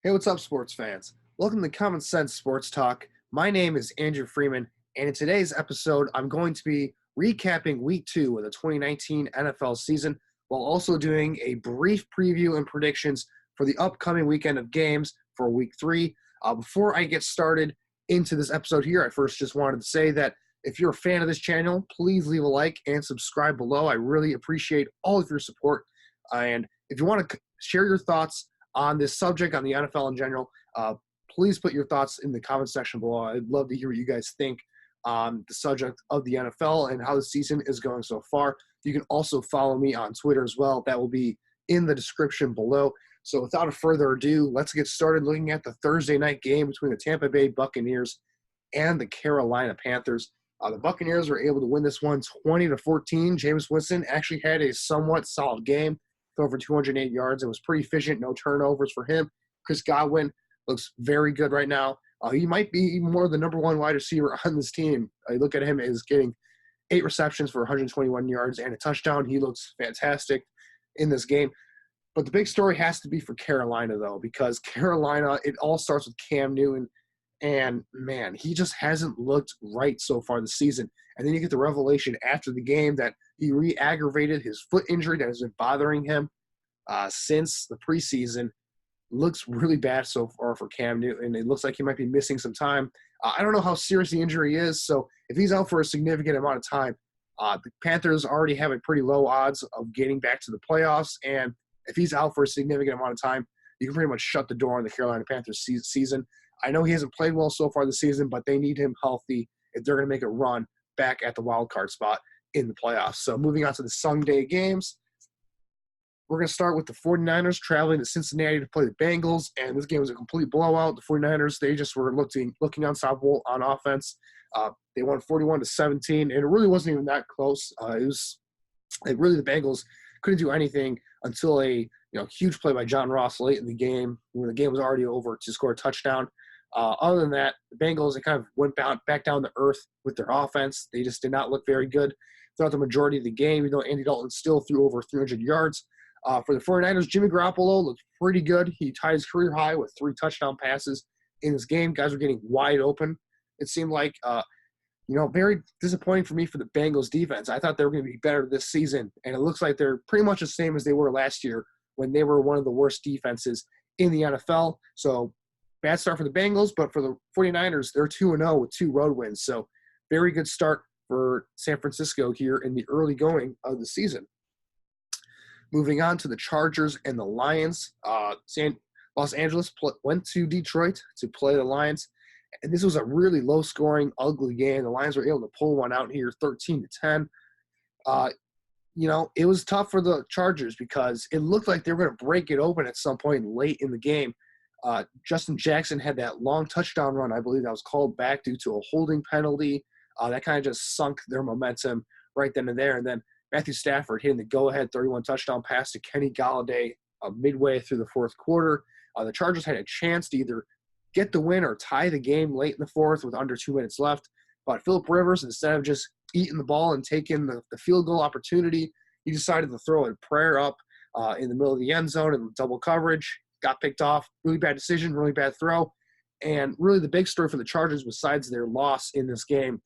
Hey, what's up, sports fans? Welcome to Common Sense Sports Talk. My name is Andrew Freeman, and in today's episode, I'm going to be recapping Week 2 of the 2019 NFL season while also doing a brief preview and predictions for the upcoming weekend of games for Week 3. Before I get started into this episode here, I first just wanted to say that if you're a fan of this channel, please leave a like and subscribe below. I really appreciate all of your support. And if you want to share your thoughts on this subject, on the NFL in general, please put your thoughts in the comment section below. I'd love to hear what you guys think on the subject of the NFL and how the season is going so far. You can also follow me on Twitter as well. That will be in the description below. So without further ado, let's get started looking at the Thursday night game between the Tampa Bay Buccaneers and the Carolina Panthers. The Buccaneers were able to win this one 20-14. Jameis Winston actually had a somewhat solid game, threw over 208 yards. It was pretty efficient, no turnovers for him. Chris Godwin looks very good right now. He might be even more the number one wide receiver on this team. I look at him as getting 8 receptions for 121 yards and a touchdown. He looks fantastic in this game. But the big story has to be for Carolina, though, because Carolina, it all starts with Cam Newton. And, man, he just hasn't looked right so far this season. And then you get the revelation after the game that he re-aggravated his foot injury that has been bothering him since the preseason. Looks really bad so far for Cam Newton. It looks like he might be missing some time. I don't know how serious the injury is, so if he's out for a significant amount of time, the Panthers already have a pretty low odds of getting back to the playoffs. And if he's out for a significant amount of time, you can pretty much shut the door on the Carolina Panthers season. I know he hasn't played well so far this season, but they need him healthy if they're going to make a run back at the wild card spot in the playoffs. So moving on to the Sunday games, we're going to start with the 49ers traveling to Cincinnati to play the Bengals, and this game was a complete blowout. The 49ers, they just were looking unstoppable on offense. They won 41-17, and it really wasn't even that close. It was like really the Bengals couldn't do anything until a huge play by John Ross late in the game when the game was already over to score a touchdown. Other than that, the Bengals, they kind of went back down to earth with their offense. They just did not look very good throughout the majority of the game, even though Andy Dalton still threw over 300 yards. For the 49ers, Jimmy Garoppolo looked pretty good. He tied his career high with 3 touchdown passes in this game. Guys were getting wide open. It seemed like, very disappointing for me for the Bengals defense. I thought they were going to be better this season, and it looks like they're pretty much the same as they were last year when they were one of the worst defenses in the NFL. So bad start for the Bengals, but for the 49ers, they're 2-0 with 2 road wins. So very good start for San Francisco here in the early going of the season. Moving on to the Chargers and the Lions. Los Angeles went to Detroit to play the Lions. And this was a really low-scoring, ugly game. The Lions were able to pull one out here 13-10. It was tough for the Chargers because it looked like they were going to break it open at some point late in the game. Justin Jackson had that long touchdown run, I believe that was called back due to a holding penalty. That kind of just sunk their momentum right then and there. And then Matthew Stafford hitting the go-ahead 31 touchdown pass to Kenny Golladay midway through the fourth quarter. The Chargers had a chance to either get the win or tie the game late in the fourth with under 2 minutes left. But Phillip Rivers, instead of just eating the ball and taking the field goal opportunity, he decided to throw a prayer up in the middle of the end zone in double coverage. Got picked off. Really bad decision, really bad throw. And really the big story for the Chargers, besides their loss in this game,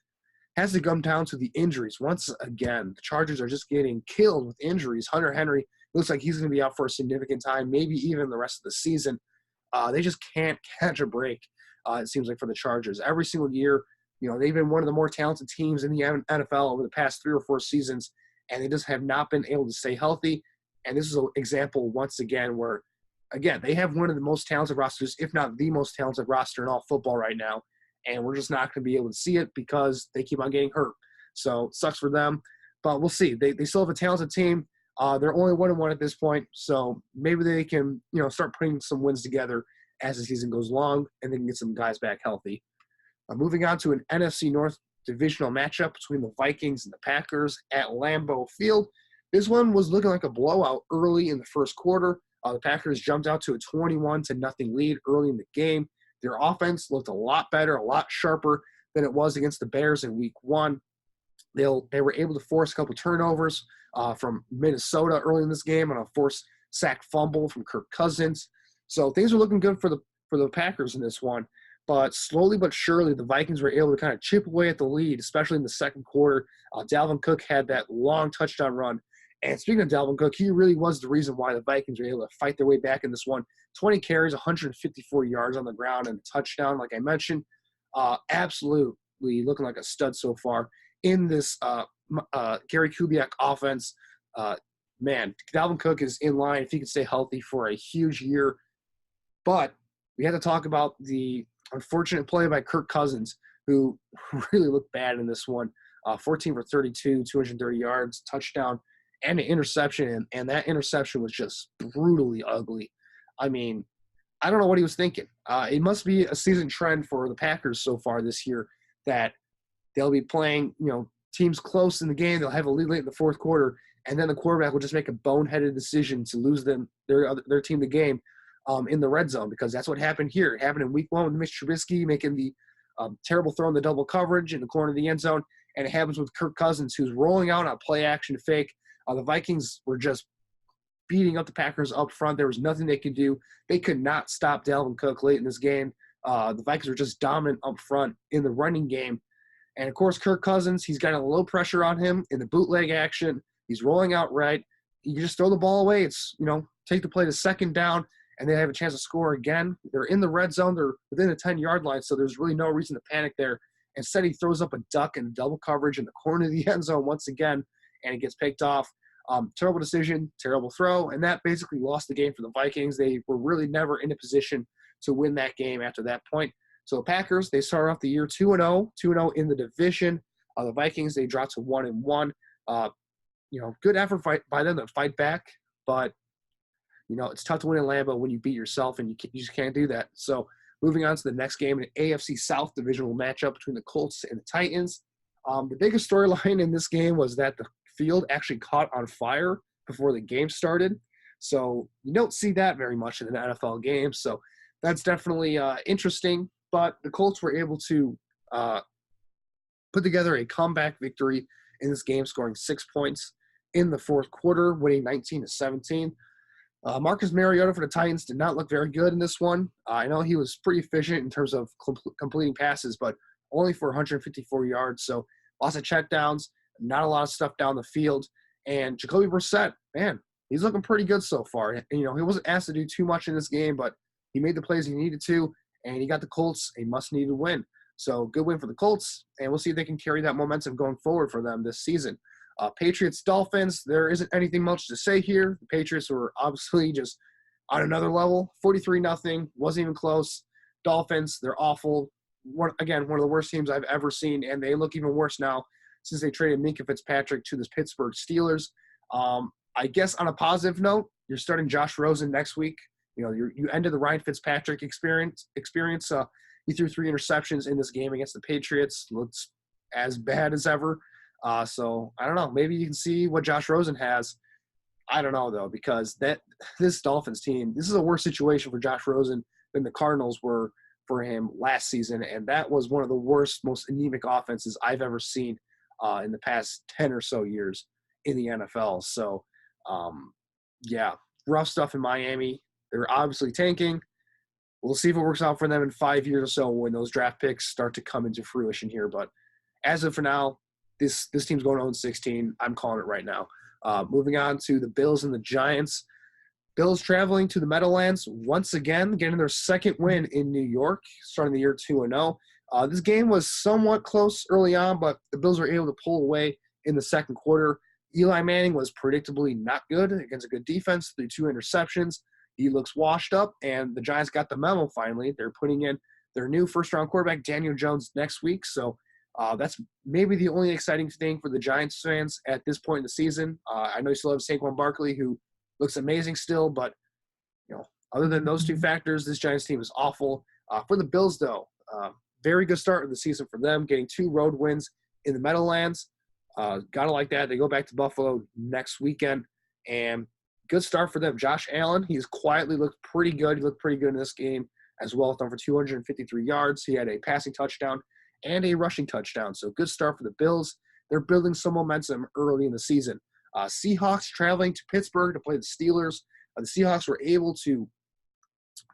has to come down to the injuries. Once again, the Chargers are just getting killed with injuries. Hunter Henry looks like he's going to be out for a significant time, maybe even the rest of the season. They just can't catch a break, it seems like, for the Chargers. Every single year, they've been one of the more talented teams in the NFL over the past 3 or 4 seasons, and they just have not been able to stay healthy. And this is an example, once again, where, again, they have one of the most talented rosters, if not the most talented roster in all football right now, and we're just not going to be able to see it because they keep on getting hurt. So it sucks for them, but we'll see. They still have a talented team. They're only 1-1 at this point, so maybe they can, start putting some wins together as the season goes along, and they can get some guys back healthy. Moving on to an NFC North divisional matchup between the Vikings and the Packers at Lambeau Field. This one was looking like a blowout early in the first quarter. The Packers jumped out to a 21-0 lead early in the game. Their offense looked a lot better, a lot sharper than it was against the Bears in Week 1. They were able to force a couple turnovers from Minnesota early in this game on a forced sack fumble from Kirk Cousins. So things are looking good for the Packers in this one. But slowly but surely, the Vikings were able to kind of chip away at the lead, especially in the second quarter. Dalvin Cook had that long touchdown run. And speaking of Dalvin Cook, he really was the reason why the Vikings were able to fight their way back in this one. 20 carries, 154 yards on the ground, and a touchdown, like I mentioned. Absolutely looking like a stud so far in this Gary Kubiak offense. Man, Dalvin Cook is in line, if he can stay healthy, for a huge year. But we have to talk about the unfortunate play by Kirk Cousins, who really looked bad in this one. 14 for 32, 230 yards, touchdown, and an interception. And that interception was just brutally ugly. I mean, I don't know what he was thinking. It must be a season trend for the Packers so far this year that they'll be playing, teams close in the game. They'll have a lead late in the fourth quarter, and then the quarterback will just make a boneheaded decision to lose their team the game in the red zone, because that's what happened here. It happened in week 1 with Mitch Trubisky making the terrible throw in the double coverage in the corner of the end zone, and it happens with Kirk Cousins, who's rolling out on a play-action fake. The Vikings were just beating up the Packers up front. There was nothing they could do. They could not stop Dalvin Cook late in this game. The Vikings were just dominant up front in the running game. And, of course, Kirk Cousins, he's got a little pressure on him in the bootleg action. He's rolling out right. You can just throw the ball away. It's, take the play to second down, and they have a chance to score again. They're in the red zone. They're within the 10-yard line, so there's really no reason to panic there. Instead, he throws up a duck in double coverage in the corner of the end zone once again, and it gets picked off. Terrible decision, terrible throw, and that basically lost the game for the Vikings. They were really never in a position to win that game after that point. So the Packers, they started off the year 2-0 in the division. The Vikings, they dropped to 1-1. Good effort by them to fight back, but it's tough to win in Lambeau when you beat yourself, and you just can't do that. So moving on to the next game, an AFC South divisional matchup between the Colts and the Titans. The biggest storyline in this game was that the field actually caught on fire before the game started. So you don't see that very much in an NFL game. So that's definitely interesting. But the Colts were able to put together a comeback victory in this game, scoring 6 points in the fourth quarter, winning 19-17. Marcus Mariota for the Titans did not look very good in this one. I know he was pretty efficient in terms of completing passes, but only for 154 yards. So lots of checkdowns, not a lot of stuff down the field. And Jacoby Brissett, man, he's looking pretty good so far. And, he wasn't asked to do too much in this game, but he made the plays he needed to, and he got the Colts a must-needed win. So good win for the Colts, and we'll see if they can carry that momentum going forward for them this season. Patriots-Dolphins, there isn't anything much to say here. The Patriots were obviously just on another level, 43-0, wasn't even close. Dolphins, they're awful. One of the worst teams I've ever seen, and they look even worse now since they traded Minkah Fitzpatrick to the Pittsburgh Steelers. I guess on a positive note, you're starting Josh Rosen next week. You ended the Ryan Fitzpatrick experience. He threw 3 interceptions in this game against the Patriots. Looks as bad as ever. So I don't know. Maybe you can see what Josh Rosen has. I don't know, though, because this Dolphins team, this is a worse situation for Josh Rosen than the Cardinals were for him last season. And that was one of the worst, most anemic offenses I've ever seen in the past 10 or so years in the NFL. So, rough stuff in Miami. They're obviously tanking. We'll see if it works out for them in 5 years or so when those draft picks start to come into fruition here. But as of for now, this team's going 0-16. I'm calling it right now. Moving on to the Bills and the Giants. Bills traveling to the Meadowlands once again, getting their second win in New York, starting the year 2-0. This game was somewhat close early on, but the Bills were able to pull away in the second quarter. Eli Manning was predictably not good against a good defense, threw 2 interceptions. He looks washed up, and the Giants got the memo finally. They're putting in their new first-round quarterback, Daniel Jones, next week. So that's maybe the only exciting thing for the Giants fans at this point in the season. I know you still have Saquon Barkley, who looks amazing still, but other than those 2 factors, this Giants team is awful. For the Bills, though, very good start of the season for them, getting 2 road wins in the Meadowlands. Gotta like that. They go back to Buffalo next weekend, and good start for them. Josh Allen, he's quietly looked pretty good. He looked pretty good in this game as well, throwing for 253 yards. He had a passing touchdown and a rushing touchdown. So good start for the Bills. They're building some momentum early in the season. Seahawks traveling to Pittsburgh to play the Steelers. The Seahawks were able to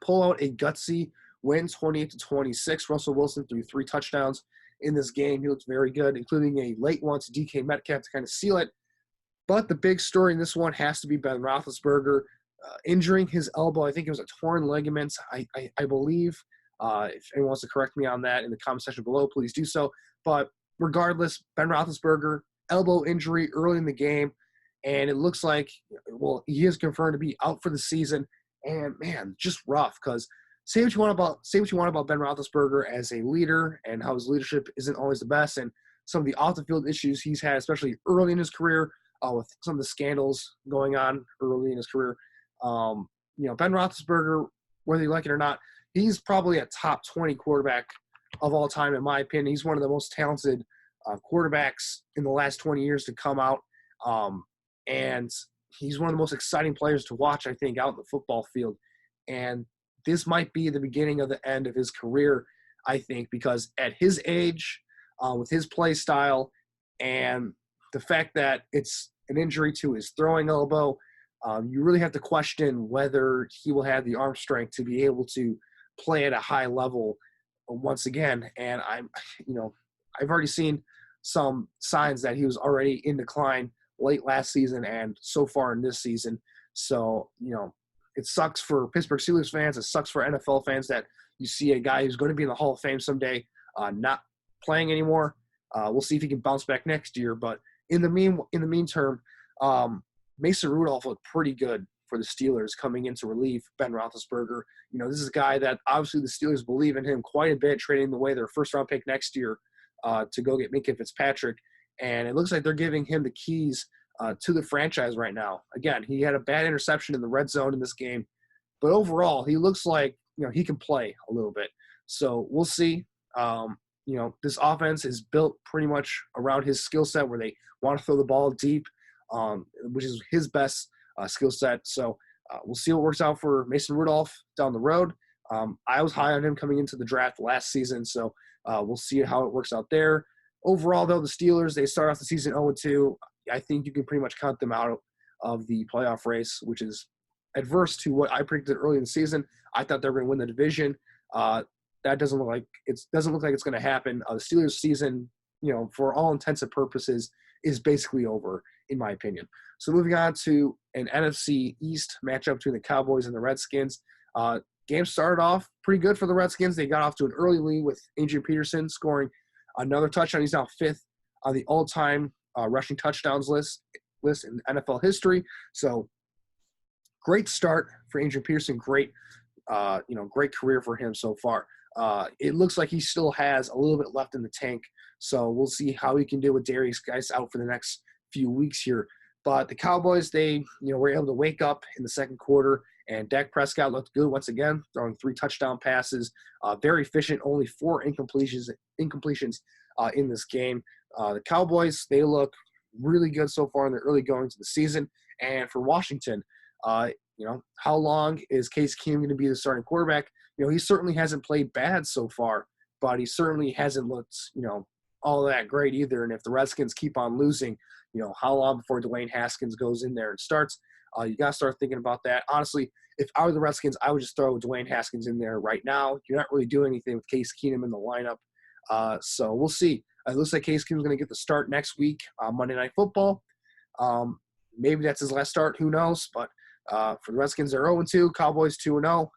pull out a gutsy win, 28-26. Russell Wilson threw 3 touchdowns in this game. He looked very good, including a late one to DK Metcalf to kind of seal it. But the big story in this one has to be Ben Roethlisberger injuring his elbow. I think it was a torn ligament, I believe. If anyone wants to correct me on that in the comment section below, please do so. But regardless, Ben Roethlisberger, elbow injury early in the game, and it looks like, well, he is confirmed to be out for the season. And man, just rough, because say what you want about Ben Roethlisberger as a leader and how his leadership isn't always the best, and some of the off the field issues he's had, especially early in his career, with some of the scandals going on early in his career. Ben Roethlisberger, whether you like it or not, he's probably a top 20 quarterback of all time, in my opinion. He's one of the most talented quarterbacks in the last 20 years to come out. And he's one of the most exciting players to watch, I think, out in the football field. And this might be the beginning of the end of his career, I think, because at his age, with his play style, and the fact that it's an injury to his throwing elbow, you really have to question whether he will have the arm strength to be able to play at a high level once again. And I've already seen some signs that he was already in decline late last season and so far in this season. So, it sucks for Pittsburgh Steelers fans. It sucks for NFL fans that you see a guy who's going to be in the Hall of Fame someday not playing anymore. We'll see if he can bounce back next year. But in the meantime, Mason Rudolph looked pretty good for the Steelers coming in to relieve Ben Roethlisberger. This is a guy that obviously the Steelers believe in him quite a bit, trading away their first-round pick next year to go get Minkah Fitzpatrick. And it looks like they're giving him the keys to the franchise right now. Again, he had a bad interception in the red zone in this game. But overall, he looks like, he can play a little bit. So we'll see. This offense is built pretty much around his skill set where they want to throw the ball deep, which is his best skill set. So we'll see what works out for Mason Rudolph down the road. I was high on him coming into the draft last season, so we'll see how it works out there. Overall, though, the Steelers, they start off the season 0-2. I think you can pretty much count them out of the playoff race, which is adverse to what I predicted early in the season. I thought they were going to win the division. That doesn't look like it's going to happen. The Steelers season, for all intents and purposes, is basically over, in my opinion. So moving on to an NFC East matchup between the Cowboys and the Redskins. Game started off pretty good for the Redskins. They got off to an early lead with Adrian Peterson scoring another touchdown. He's now 5th on the all-time rushing touchdowns list in NFL history. So great start for Adrian Peterson. Great career for him so far. It looks like he still has a little bit left in the tank. So we'll see how he can do with Darius Geis out for the next few weeks here. But the Cowboys, they were able to wake up in the second quarter, and Dak Prescott looked good once again, throwing 3 touchdown passes. Very efficient, only 4 incompletions in this game. The Cowboys, they look really good so far in the early going to the season. And for Washington, how long is Case Keenum going to be the starting quarterback? He certainly hasn't played bad so far, but he certainly hasn't looked, all that great either. And if the Redskins keep on losing, how long before Dwayne Haskins goes in there and starts? You got to start thinking about that. Honestly, if I were the Redskins, I would just throw Dwayne Haskins in there right now. You're not really doing anything with Case Keenum in the lineup. So we'll see. It looks like Case Keenum's going to get the start next week on Monday Night Football. Maybe that's his last start. Who knows? But for the Redskins, they're 0-2. Cowboys 2-0.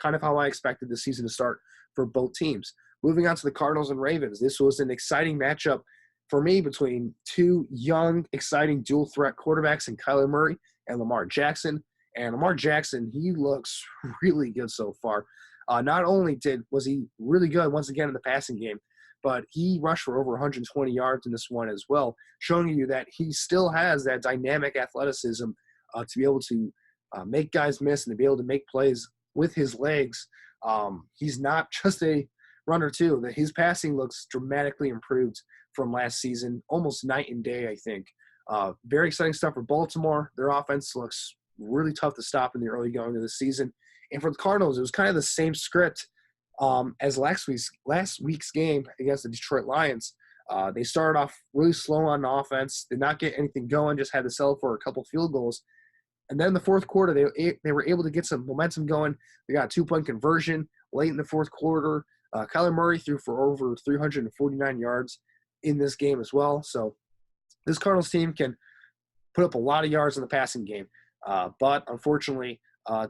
Kind of how I expected the season to start for both teams. Moving on to the Cardinals and Ravens. This was an exciting matchup for me between 2 young, exciting dual-threat quarterbacks in Kyler Murray and Lamar Jackson. And Lamar Jackson, he looks really good so far. Not only was he really good once again in the passing game, but he rushed for over 120 yards in this one as well, showing you that he still has that dynamic athleticism to be able to make guys miss and to be able to make plays with his legs. He's not just a runner too. His passing looks dramatically improved from last season, almost night and day, I think. Very exciting stuff for Baltimore. Their offense looks really tough to stop in the early going of the season. And for the Cardinals, it was kind of the same script as last week's game against the Detroit Lions. They started off really slow on offense, did not get anything going, just had to settle for a couple field goals. And then in the fourth quarter, they were able to get some momentum going. They got a 2-point conversion late in the fourth quarter. Kyler Murray threw for over 349 yards in this game as well. So this Cardinals team can put up a lot of yards in the passing game. But unfortunately,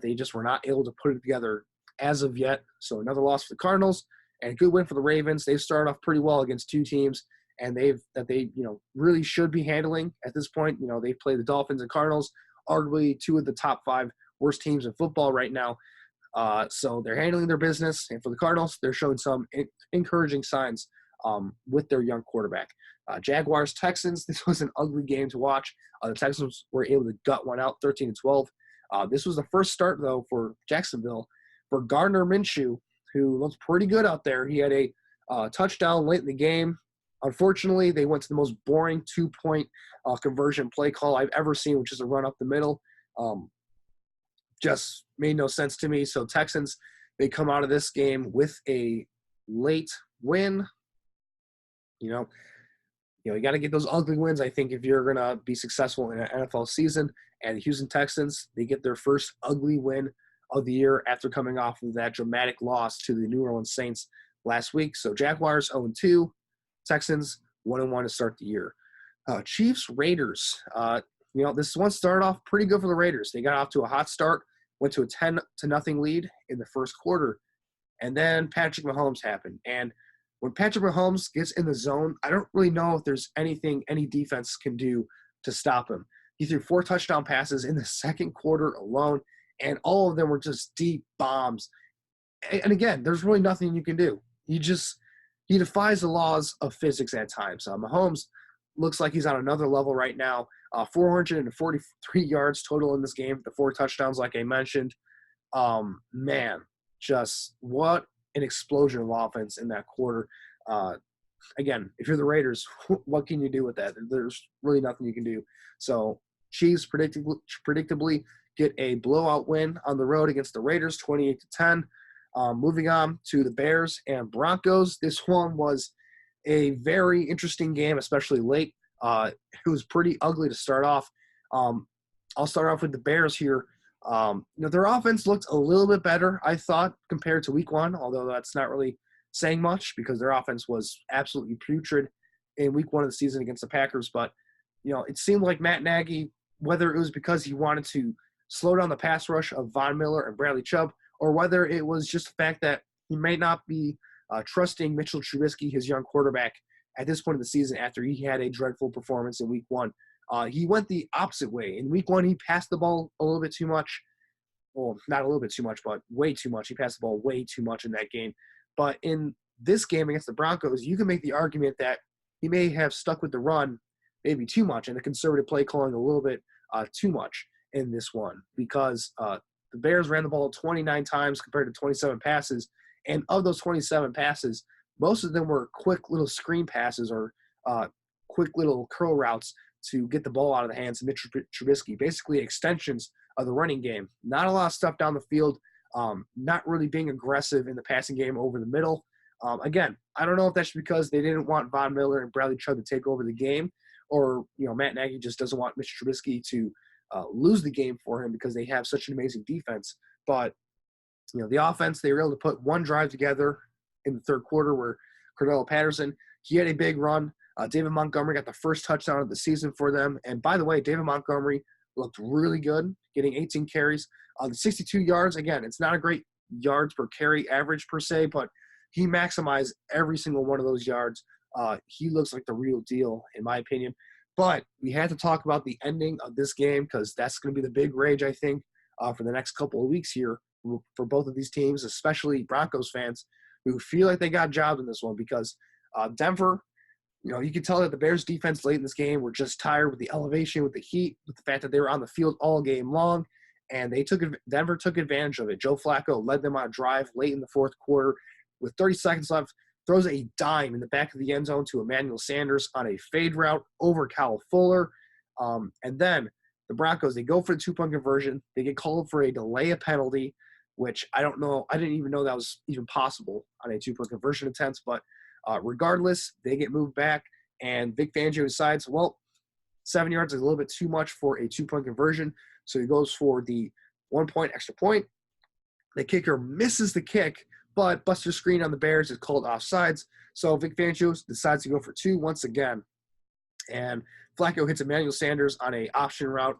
they just were not able to put it together as of yet. So another loss for the Cardinals and a good win for the Ravens. They've started off pretty well against two teams and they really should be handling at this point. They've played the Dolphins and Cardinals, arguably two of the top 5 worst teams in football right now. So they're handling their business. And for the Cardinals, they're showing some encouraging signs with their young quarterback. Jaguars, Texans, this was an ugly game to watch. The Texans were able to gut one out 13-12. This was the first start, though, for Jacksonville for Gardner Minshew, who looked pretty good out there. He had a touchdown late in the game. Unfortunately, they went to the most boring 2-point conversion play call I've ever seen, which is a run up the middle. Just made no sense to me. So Texans, they come out of this game with a late win. You got to get those ugly wins, I think, if you're going to be successful in an NFL season. And the Houston Texans, they get their first ugly win of the year after coming off of that dramatic loss to the New Orleans Saints last week. So Jaguars 0-2, Texans 1-1 to start the year. Chiefs, Raiders. This one started off pretty good for the Raiders. They got off to a hot start, went to a 10-0 lead in the first quarter. And then Patrick Mahomes happened. And when Patrick Mahomes gets in the zone, I don't really know if there's anything any defense can do to stop him. He threw 4 touchdown passes in the second quarter alone, and all of them were just deep bombs. And again, there's really nothing you can do. He defies the laws of physics at times. Mahomes looks like he's on another level right now. 443 yards total in this game, the 4 touchdowns like I mentioned. Man, just what an explosion of offense in that quarter. Again, if you're the Raiders, what can you do with that? There's really nothing you can do. So Chiefs predictably get a blowout win on the road against the Raiders, 28-10. Moving on to the Bears and Broncos. This one was a very interesting game, especially late. It was pretty ugly to start off. I'll start off with the Bears here. Their offense looked a little bit better, I thought, compared to week 1, although that's not really saying much because their offense was absolutely putrid in week 1 of the season against the Packers. But, it seemed like Matt Nagy, whether it was because he wanted to slow down the pass rush of Von Miller and Bradley Chubb, or whether it was just the fact that he may not be trusting Mitchell Trubisky, his young quarterback, at this point of the season after he had a dreadful performance in week 1. He went the opposite way. In week 1, he passed the ball a little bit too much. Well, not a little bit too much, but way too much. He passed the ball way too much in that game. But in this game against the Broncos, you can make the argument that he may have stuck with the run maybe too much and the conservative play calling a little bit too much in this one because the Bears ran the ball 29 times compared to 27 passes. And of those 27 passes, most of them were quick little screen passes or quick little curl routes to get the ball out of the hands of Mitch Trubisky, basically extensions of the running game. Not a lot of stuff down the field, not really being aggressive in the passing game over the middle. Again, I don't know if that's because they didn't want Von Miller and Bradley Chubb to take over the game or, Matt Nagy just doesn't want Mitch Trubisky to lose the game for him because they have such an amazing defense. But, the offense, they were able to put one drive together in the third quarter where Cordell Patterson, he had a big run. David Montgomery got the first touchdown of the season for them. And by the way, David Montgomery looked really good, getting 18 carries. The 62 yards, again, it's not a great yards per carry average per se, but he maximized every single one of those yards. He looks like the real deal, in my opinion. But we had to talk about the ending of this game because that's going to be the big rage, I think, for the next couple of weeks here for both of these teams, especially Broncos fans who feel like they got jobs in this one because Denver, you could tell that the Bears defense late in this game were just tired with the elevation, with the heat, with the fact that they were on the field all game long, and Denver took advantage of it. Joe Flacco led them on a drive late in the fourth quarter with 30 seconds left, throws a dime in the back of the end zone to Emmanuel Sanders on a fade route over Kyle Fuller. And then the Broncos, they go for the 2-point conversion. They get called for a delay of penalty, which I don't know. I didn't even know that was even possible on a 2-point conversion attempt. But regardless, they get moved back, and Vic Fangio decides, 7 yards is a little bit too much for a 2-point conversion. So he goes for the 1 point extra point. The kicker misses the kick, but Buster screen on the Bears is called offsides. So Vic Fangio decides to go for 2 once again. And Flacco hits Emmanuel Sanders on a option route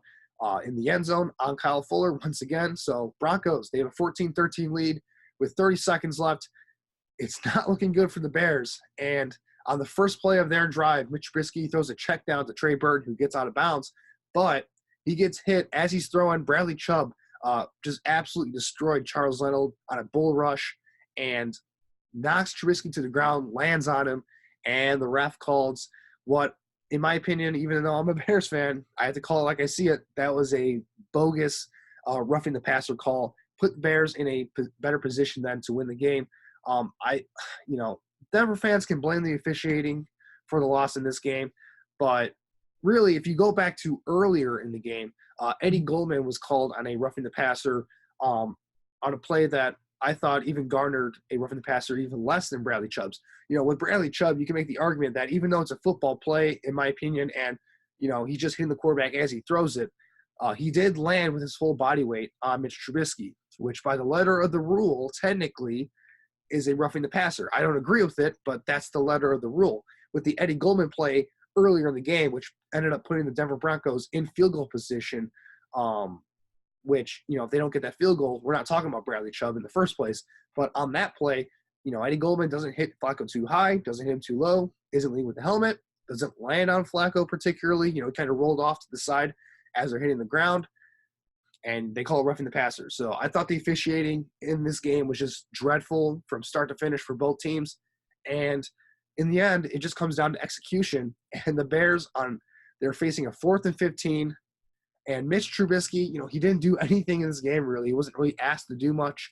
in the end zone on Kyle Fuller once again. So Broncos, they have a 14-13 lead with 30 seconds left. It's not looking good for the Bears. And on the first play of their drive, Mitch Trubisky throws a check down to Trey Burton, who gets out of bounds. But he gets hit as he's throwing. Bradley Chubb just absolutely destroyed Charles Leno on a bull rush and knocks Trubisky to the ground, lands on him, and the ref calls what, in my opinion, even though I'm a Bears fan, I have to call it like I see it. That was a bogus roughing the passer call. Put the Bears in a better position then to win the game. Denver fans can blame the officiating for the loss in this game, but really, if you go back to earlier in the game, Eddie Goldman was called on a roughing the passer on a play that I thought even garnered a roughing the passer even less than Bradley Chubb's. With Bradley Chubb, you can make the argument that even though it's a football play, in my opinion, and he's just hitting the quarterback as he throws it, he did land with his full body weight on Mitch Trubisky, which by the letter of the rule, technically, is a roughing the passer. I don't agree with it, but that's the letter of the rule. With the Eddie Goldman play earlier in the game, which ended up putting the Denver Broncos in field goal position, which, if they don't get that field goal, we're not talking about Bradley Chubb in the first place. But on that play, Eddie Goldman doesn't hit Flacco too high, doesn't hit him too low, isn't leading with the helmet, doesn't land on Flacco particularly, kind of rolled off to the side as they're hitting the ground, and they call it roughing the passer. So I thought the officiating in this game was just dreadful from start to finish for both teams. And in the end, it just comes down to execution. And the Bears, they're facing a 4th and 15. And Mitch Trubisky, he didn't do anything in this game really. He wasn't really asked to do much.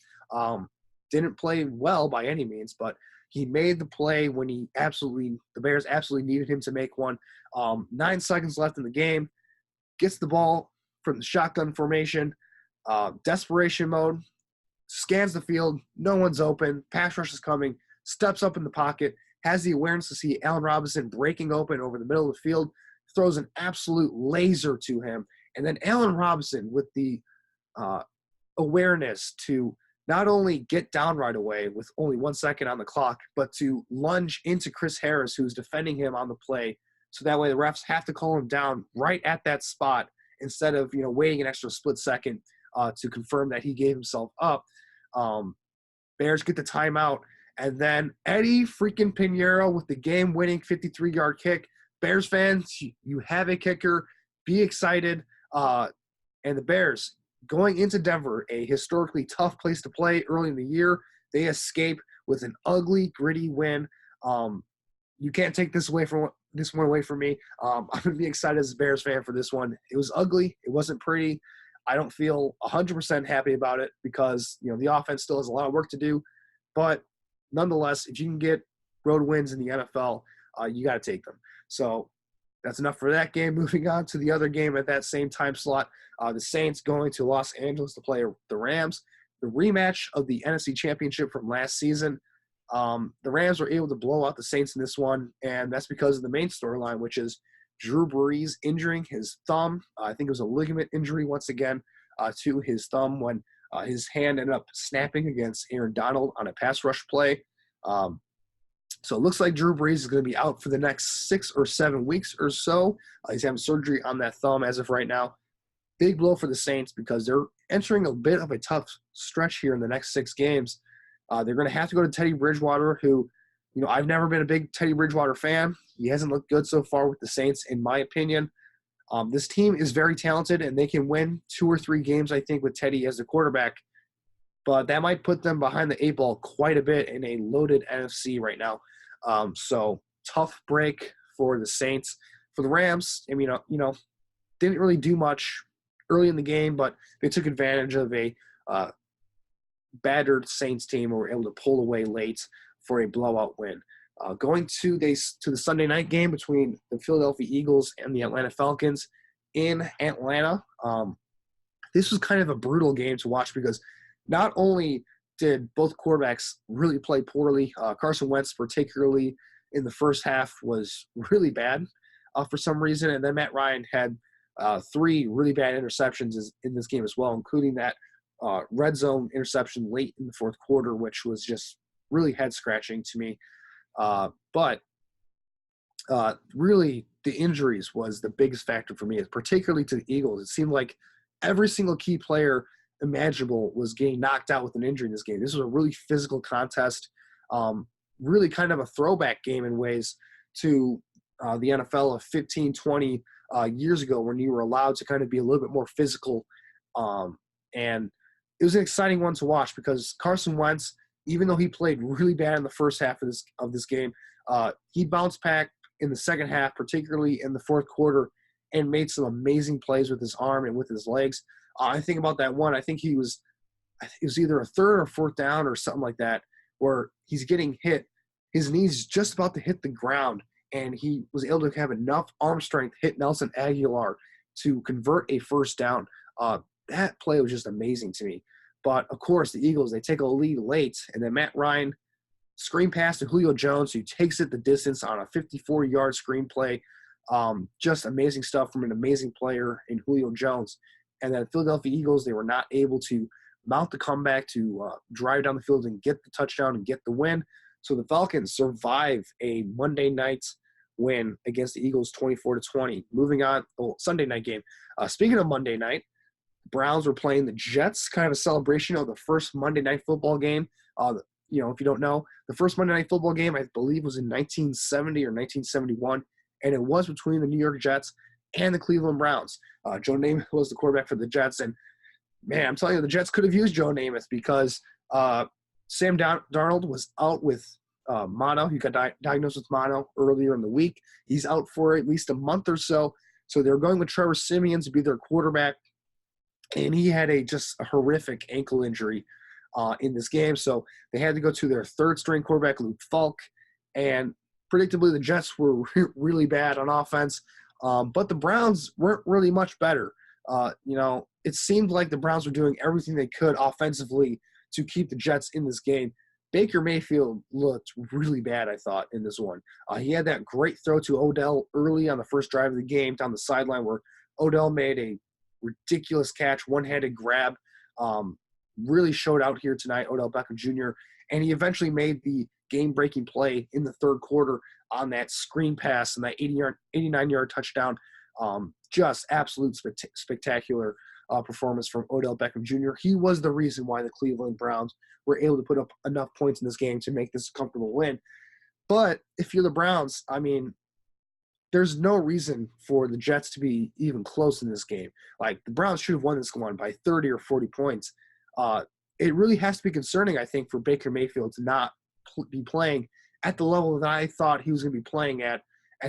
Didn't play well by any means, but he made the play when the Bears absolutely needed him to make one. 9 seconds left in the game. Gets the ball from the shotgun formation, desperation mode, scans the field, no one's open, pass rush is coming, steps up in the pocket, has the awareness to see Allen Robinson breaking open over the middle of the field, throws an absolute laser to him, and then Allen Robinson with the awareness to not only get down right away with only 1 second on the clock, but to lunge into Chris Harris, who's defending him on the play, so that way the refs have to call him down right at that spot instead of waiting an extra split second to confirm that he gave himself up. Bears get the timeout, and then Eddie freaking Pinheiro with the game-winning 53-yard kick. Bears fans, you have a kicker. Be excited. And the Bears, going into Denver, a historically tough place to play early in the year, they escape with an ugly, gritty win. You can't take this one away from me. I'm going to be excited as a Bears fan for this one. It was ugly. It wasn't pretty. I don't feel 100% happy about it because, the offense still has a lot of work to do. But nonetheless, if you can get road wins in the NFL, you got to take them. So that's enough for that game. Moving on to the other game at that same time slot, the Saints going to Los Angeles to play the Rams. The rematch of the NFC Championship from last season. The Rams were able to blow out the Saints in this one, and that's because of the main storyline, which is Drew Brees injuring his thumb. I think it was a ligament injury once again to his thumb when his hand ended up snapping against Aaron Donald on a pass rush play. So it looks like Drew Brees is going to be out for the next 6 or 7 weeks or so. He's having surgery on that thumb as of right now. Big blow for the Saints because they're entering a bit of a tough stretch here in the next 6 games. They're going to have to go to Teddy Bridgewater, who, I've never been a big Teddy Bridgewater fan. He hasn't looked good so far with the Saints, in my opinion. This team is very talented, and they can win 2 or 3 games, I think, with Teddy as the quarterback. But that might put them behind the 8 ball quite a bit in a loaded NFC right now. So tough break for the Saints. For the Rams, I mean, didn't really do much early in the game, but they took advantage of a battered Saints team and were able to pull away late for a blowout win. Going to the Sunday night game between the Philadelphia Eagles and the Atlanta Falcons in Atlanta. This was kind of a brutal game to watch because not only did both quarterbacks really play poorly, Carson Wentz particularly in the first half was really bad for some reason, and then Matt Ryan had 3 really bad interceptions in this game as well, including that red zone interception late in the fourth quarter, which was just really head-scratching to me. But really, the injuries was the biggest factor for me, particularly to the Eagles. It seemed like every single key player imaginable was getting knocked out with an injury in this game. This was a really physical contest, really kind of a throwback game in ways to the NFL of 15, 20 years ago when you were allowed to kind of be a little bit more physical. And it was an exciting one to watch because Carson Wentz, even though he played really bad in the first half of this game, he bounced back in the second half, particularly in the fourth quarter, and made some amazing plays with his arm and with his legs. I think about that one. I think it was either a third or fourth down or something like that, where he's getting hit. His knee's just about to hit the ground, and he was able to have enough arm strength hit Nelson Aguilar to convert a first down. That play was just amazing to me. But, of course, the Eagles, they take a lead late, and then Matt Ryan screen pass to Julio Jones, who takes it the distance on a 54-yard screen play. Just amazing stuff from an amazing player in Julio Jones. And then Philadelphia Eagles, they were not able to mount the comeback to drive down the field and get the touchdown and get the win. So the Falcons survive a Monday night win against the Eagles 24-20. Moving on, Sunday night game. Speaking of Monday night, Browns were playing the Jets, kind of a celebration of the first Monday Night Football game. If you don't know, the first Monday Night Football game, I believe, was in 1970 or 1971, and it was between the New York Jets and the Cleveland Browns. Joe Namath was the quarterback for the Jets, and, man, I'm telling you, the Jets could have used Joe Namath because Sam Darnold was out with mono. He got diagnosed with mono earlier in the week. He's out for at least a month or so, so they're going with Trevor Siemian to be their quarterback. And he had just a horrific ankle injury in this game. So they had to go to their third-string quarterback, Luke Falk. And predictably, the Jets were really bad on offense. But the Browns weren't really much better. It seemed like the Browns were doing everything they could offensively to keep the Jets in this game. Baker Mayfield looked really bad, I thought, in this one. He had that great throw to Odell early on the first drive of the game down the sideline where Odell made a ridiculous catch, one-handed grab, really showed out here tonight, Odell Beckham Jr., and he eventually made the game-breaking play in the third quarter on that screen pass and that 89-yard touchdown. Just absolute spectacular performance from Odell Beckham Jr. He was the reason why the Cleveland Browns were able to put up enough points in this game to make this a comfortable win. But if you're the Browns, I mean, there's no reason for the Jets to be even close in this game. Like, the Browns should have won this one by 30 or 40 points. It really has to be concerning, I think, for Baker Mayfield to not be playing at the level that I thought he was going to be playing at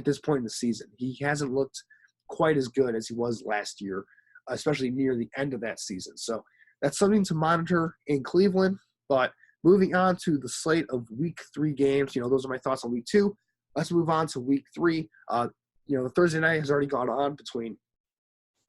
this point in the season. He hasn't looked quite as good as he was last year, especially near the end of that season. So that's something to monitor in Cleveland. But moving on to the slate of Week 3 games, those are my thoughts on Week 2. Let's move on to Week 3. The Thursday night has already gone on between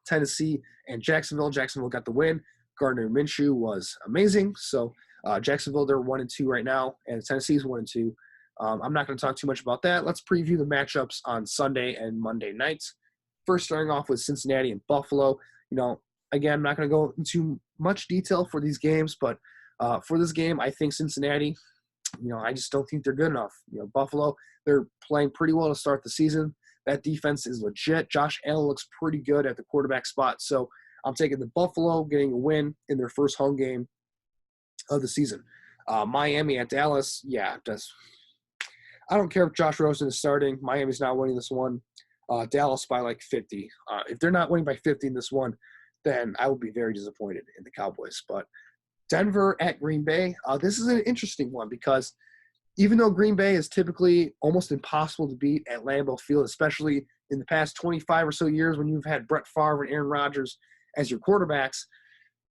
Tennessee and Jacksonville. Jacksonville got the win. Gardner Minshew was amazing. So Jacksonville, they're 1-2 right now, and Tennessee's 1-2. I'm not going to talk too much about that. Let's preview the matchups on Sunday and Monday nights. First, starting off with Cincinnati and Buffalo. Again, I'm not going to go into much detail for these games, but for this game, I think Cincinnati, I just don't think they're good enough. Buffalo, they're playing pretty well to start the season. That defense is legit. Josh Allen looks pretty good at the quarterback spot. So I'm taking the Buffalo getting a win in their first home game of the season. Miami at Dallas, I don't care if Josh Rosen is starting. Miami's not winning this one. Dallas by like 50. If they're not winning by 50 in this one, then I will be very disappointed in the Cowboys. But Denver at Green Bay, this is an interesting one because even though Green Bay is typically almost impossible to beat at Lambeau Field, especially in the past 25 or so years when you've had Brett Favre and Aaron Rodgers as your quarterbacks,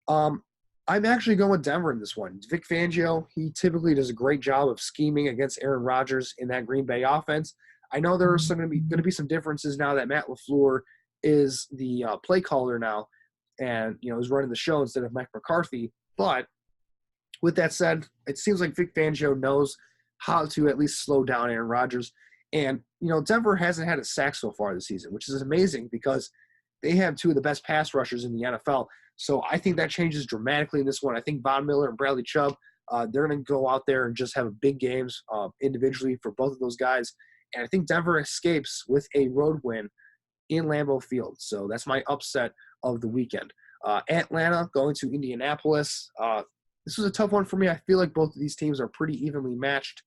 I'm actually going with Denver in this one. Vic Fangio, he typically does a great job of scheming against Aaron Rodgers in that Green Bay offense. I know there are going to be some differences now that Matt LaFleur is the play caller now and, is running the show instead of Mike McCarthy. But with that said, it seems like Vic Fangio knows how to at least slow down Aaron Rodgers. And, Denver hasn't had a sack so far this season, which is amazing because they have two of the best pass rushers in the NFL. So I think that changes dramatically in this one. I think Von Miller and Bradley Chubb, they're going to go out there and just have big games individually for both of those guys. And I think Denver escapes with a road win in Lambeau Field. So that's my upset of the weekend. Atlanta going to Indianapolis. This was a tough one for me. I feel like both of these teams are pretty evenly matched.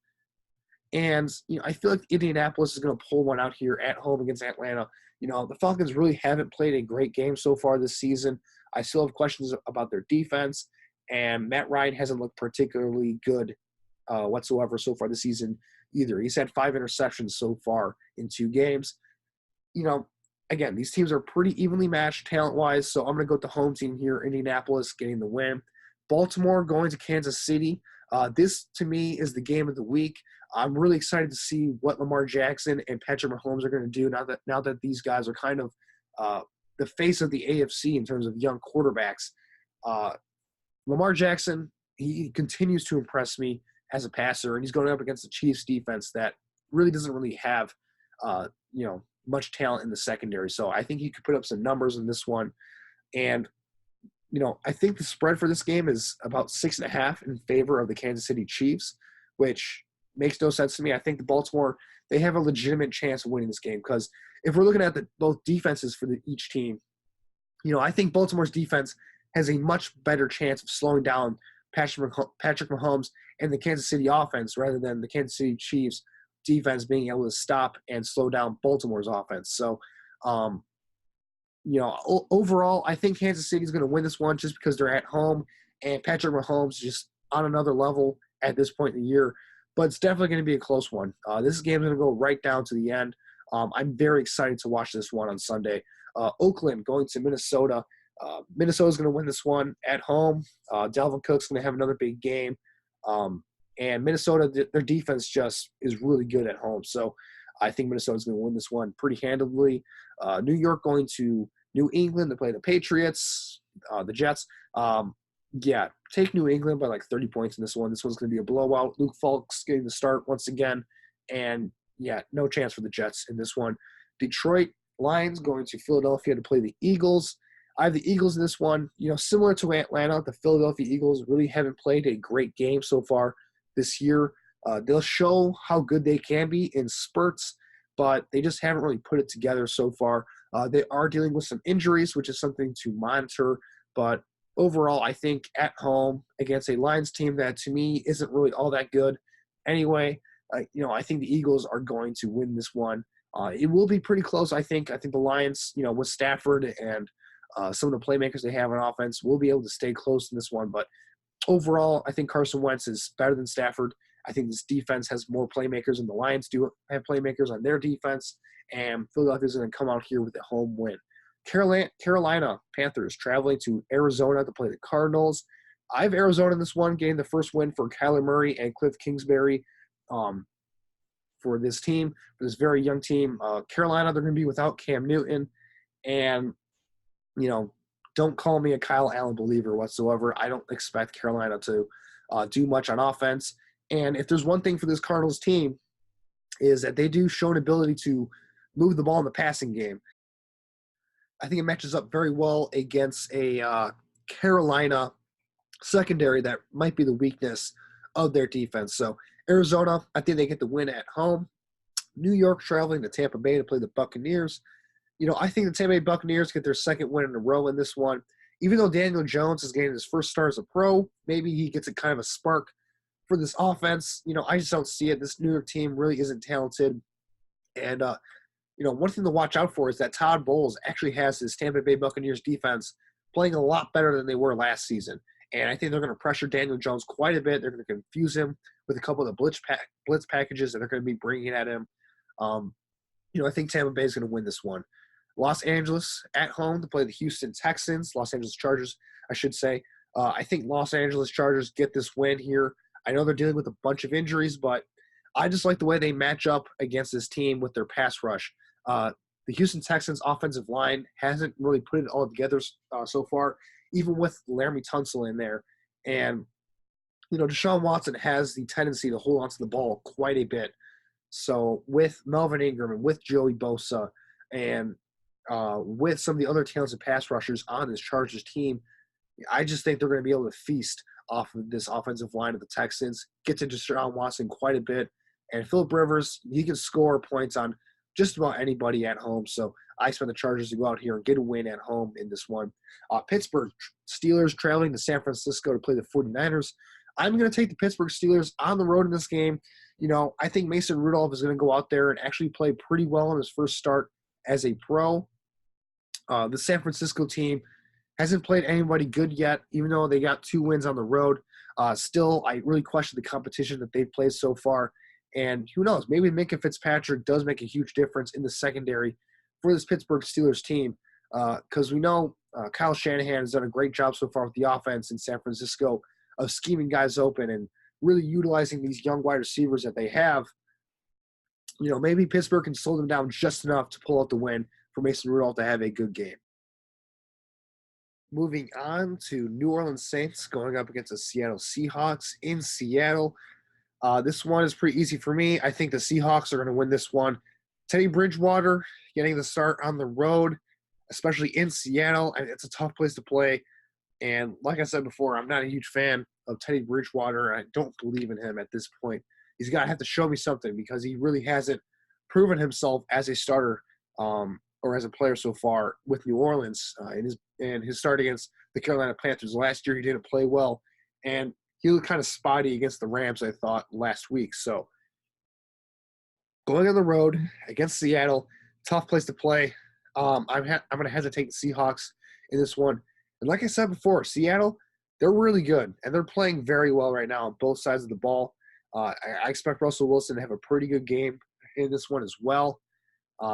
And, I feel like Indianapolis is going to pull one out here at home against Atlanta. The Falcons really haven't played a great game so far this season. I still have questions about their defense, and Matt Ryan hasn't looked particularly good whatsoever so far this season either. He's had 5 interceptions so far in 2 games. Again, these teams are pretty evenly matched talent-wise, so I'm going to go with the home team here, Indianapolis, getting the win. Baltimore going to Kansas City. This, to me, is the game of the week. I'm really excited to see what Lamar Jackson and Patrick Mahomes are going to do now that these guys are kind of the face of the AFC in terms of young quarterbacks. Lamar Jackson, he continues to impress me as a passer, and he's going up against the Chiefs defense that really doesn't really have, much talent in the secondary. So I think he could put up some numbers in this one. And, I think the spread for this game is about 6.5 in favor of the Kansas City Chiefs, which makes no sense to me. I think the Baltimore, they have a legitimate chance of winning this game because if we're looking at both defenses for each team, I think Baltimore's defense has a much better chance of slowing down Patrick Mahomes and the Kansas City offense rather than the Kansas City Chiefs defense being able to stop and slow down Baltimore's offense. So, overall, I think Kansas City is going to win this one just because they're at home and Patrick Mahomes just on another level at this point in the year. But it's definitely going to be a close one. This game is going to go right down to the end. I'm very excited to watch this one on Sunday. Oakland going to Minnesota. Minnesota's going to win this one at home. Dalvin Cook's going to have another big game. And Minnesota, their defense just is really good at home. So I think Minnesota's going to win this one pretty handily. New York going to New England to play the Patriots, the Jets. Take New England by like 30 points in this one. This one's going to be a blowout. Luke Falk's getting the start once again. And, no chance for the Jets in this one. Detroit Lions going to Philadelphia to play the Eagles. I have the Eagles in this one. Similar to Atlanta, the Philadelphia Eagles really haven't played a great game so far this year. They'll show how good they can be in spurts, but they just haven't really put it together so far. They are dealing with some injuries, which is something to monitor. But overall, I think at home against a Lions team that to me isn't really all that good anyway, I think the Eagles are going to win this one. It will be pretty close, I think. I think the Lions, with Stafford and some of the playmakers they have on offense, will be able to stay close in this one. But overall, I think Carson Wentz is better than Stafford. I think this defense has more playmakers than the Lions do have playmakers on their defense. And Philadelphia is going to come out here with a home win. Carolina Panthers traveling to Arizona to play the Cardinals. I have Arizona in this one, getting the first win for Kyler Murray and Cliff Kingsbury for this team, for this very young team. Carolina, they're going to be without Cam Newton. And, don't call me a Kyle Allen believer whatsoever. I don't expect Carolina to do much on offense. And if there's one thing for this Cardinals team is that they do show an ability to move the ball in the passing game. I think it matches up very well against a Carolina secondary that might be the weakness of their defense. So Arizona, I think they get the win at home. New York traveling to Tampa Bay to play the Buccaneers. I think the Tampa Bay Buccaneers get their second win in a row in this one. Even though Daniel Jones is getting his first start as a pro, maybe he gets a kind of a spark for this offense. I just don't see it. This New York team really isn't talented. And, one thing to watch out for is that Todd Bowles actually has his Tampa Bay Buccaneers defense playing a lot better than they were last season. And I think they're going to pressure Daniel Jones quite a bit. They're going to confuse him with a couple of the blitz packages that they're going to be bringing at him. I think Tampa Bay is going to win this one. Los Angeles at home to play the Houston Texans, Los Angeles Chargers, I should say. I think Los Angeles Chargers get this win here. I know they're dealing with a bunch of injuries, but I just like the way they match up against this team with their pass rush. The Houston Texans offensive line hasn't really put it all together so far, even with Laramie Tunsil in there. And, Deshaun Watson has the tendency to hold onto the ball quite a bit. So with Melvin Ingram and with Joey Bosa and with some of the other talented pass rushers on this Chargers team, I just think they're going to be able to feast off of this offensive line of the Texans, get to Deshaun Watson quite a bit. And Philip Rivers, he can score points on just about anybody at home. So I expect the Chargers to go out here and get a win at home in this one. Pittsburgh Steelers traveling to San Francisco to play the 49ers. I'm going to take the Pittsburgh Steelers on the road in this game. I think Mason Rudolph is going to go out there and actually play pretty well in his first start as a pro. The San Francisco team hasn't played anybody good yet, even though they got 2 wins on the road. Still, I really question the competition that they've played so far. And who knows, maybe Minkah Fitzpatrick does make a huge difference in the secondary for this Pittsburgh Steelers team, because we know Kyle Shanahan has done a great job so far with the offense in San Francisco of scheming guys open and really utilizing these young wide receivers that they have. Maybe Pittsburgh can slow them down just enough to pull out the win for Mason Rudolph to have a good game. Moving on to New Orleans Saints going up against the Seattle Seahawks in Seattle. This one is pretty easy for me. I think the Seahawks are going to win this one. Teddy Bridgewater getting the start on the road, especially in Seattle. It's a tough place to play. And like I said before, I'm not a huge fan of Teddy Bridgewater. I don't believe in him at this point. He's got to have to show me something because he really hasn't proven himself as a starter or as a player so far with New Orleans in his start against the Carolina Panthers. Last year he didn't play well, and he looked kind of spotty against the Rams, I thought, last week. So going on the road against Seattle, tough place to play. I'm going to hesitate the Seahawks in this one. And like I said before, Seattle, they're really good, and they're playing very well right now on both sides of the ball. I expect Russell Wilson to have a pretty good game in this one as well.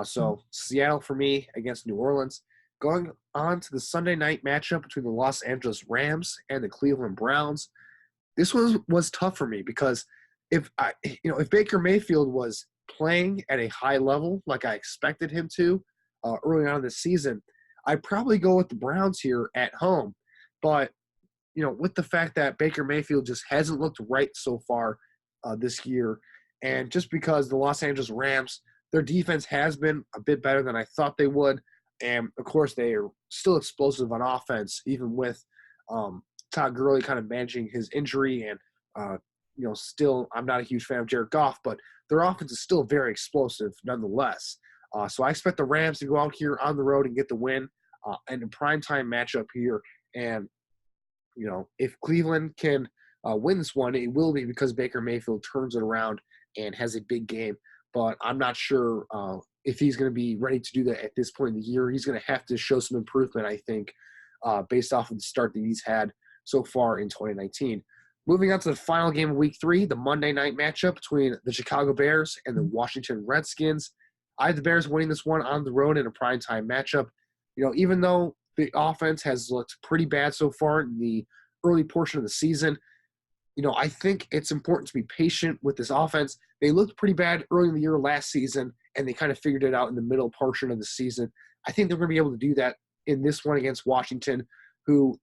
So Seattle for me against New Orleans. Going on to the Sunday night matchup between the Los Angeles Rams and the Cleveland Browns. This one was tough for me because if Baker Mayfield was playing at a high level like I expected him to early on in the season, I'd probably go with the Browns here at home. But with the fact that Baker Mayfield just hasn't looked right so far this year, and just because the Los Angeles Rams, their defense has been a bit better than I thought they would, and of course they are still explosive on offense, even with Todd Gurley kind of managing his injury, and still I'm not a huge fan of Jared Goff, but their offense is still very explosive nonetheless. So I expect the Rams to go out here on the road and get the win in a primetime matchup here. And if Cleveland can win this one, it will be because Baker Mayfield turns it around and has a big game. But I'm not sure if he's going to be ready to do that at this point in the year. He's going to have to show some improvement, I think, based off of the start that he's had so far in 2019. Moving on to the final game of Week 3, the Monday night matchup between the Chicago Bears and the Washington Redskins. I have the Bears winning this one on the road in a primetime matchup. Even though the offense has looked pretty bad so far in the early portion of the season, I think it's important to be patient with this offense. They looked pretty bad early in the year last season, and they kind of figured it out in the middle portion of the season. I think they're going to be able to do that in this one against Washington, who,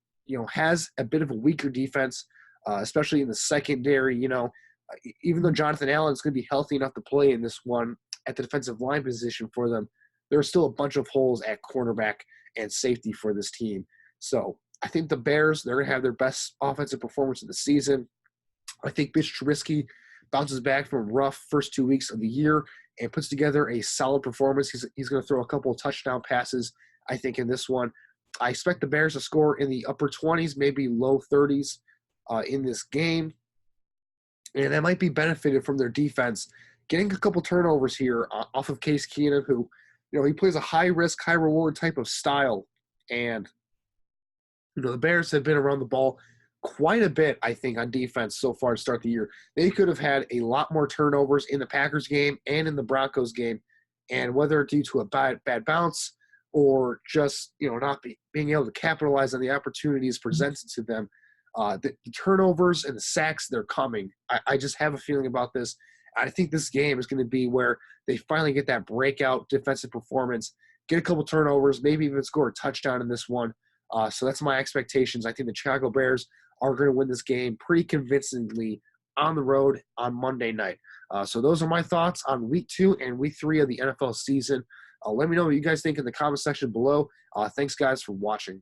has a bit of a weaker defense, especially in the secondary. Even though Jonathan Allen is going to be healthy enough to play in this one at the defensive line position for them, there are still a bunch of holes at cornerback and safety for this team. So I think the Bears, they're going to have their best offensive performance of the season. I think Mitch Trubisky bounces back from a rough first 2 weeks of the year and puts together a solid performance. He's going to throw a couple of touchdown passes, I think, in this one. I expect the Bears to score in the upper 20s, maybe low 30s in this game. And that might be benefited from their defense getting a couple turnovers here off of Case Keenum, who, he plays a high-risk, high-reward type of style. And, the Bears have been around the ball quite a bit, I think, on defense so far to start the year. They could have had a lot more turnovers in the Packers game and in the Broncos game. And whether due to a bad bounce or just, not being able to capitalize on the opportunities presented to them, the turnovers and the sacks, they're coming. I just have a feeling about this. I think this game is going to be where they finally get that breakout defensive performance, get a couple turnovers, maybe even score a touchdown in this one. So that's my expectations. I think the Chicago Bears are going to win this game pretty convincingly on the road on Monday night. So those are my thoughts on Week 2 and Week 3 of the NFL season. Let me know what you guys think in the comment section below. Thanks, guys, for watching.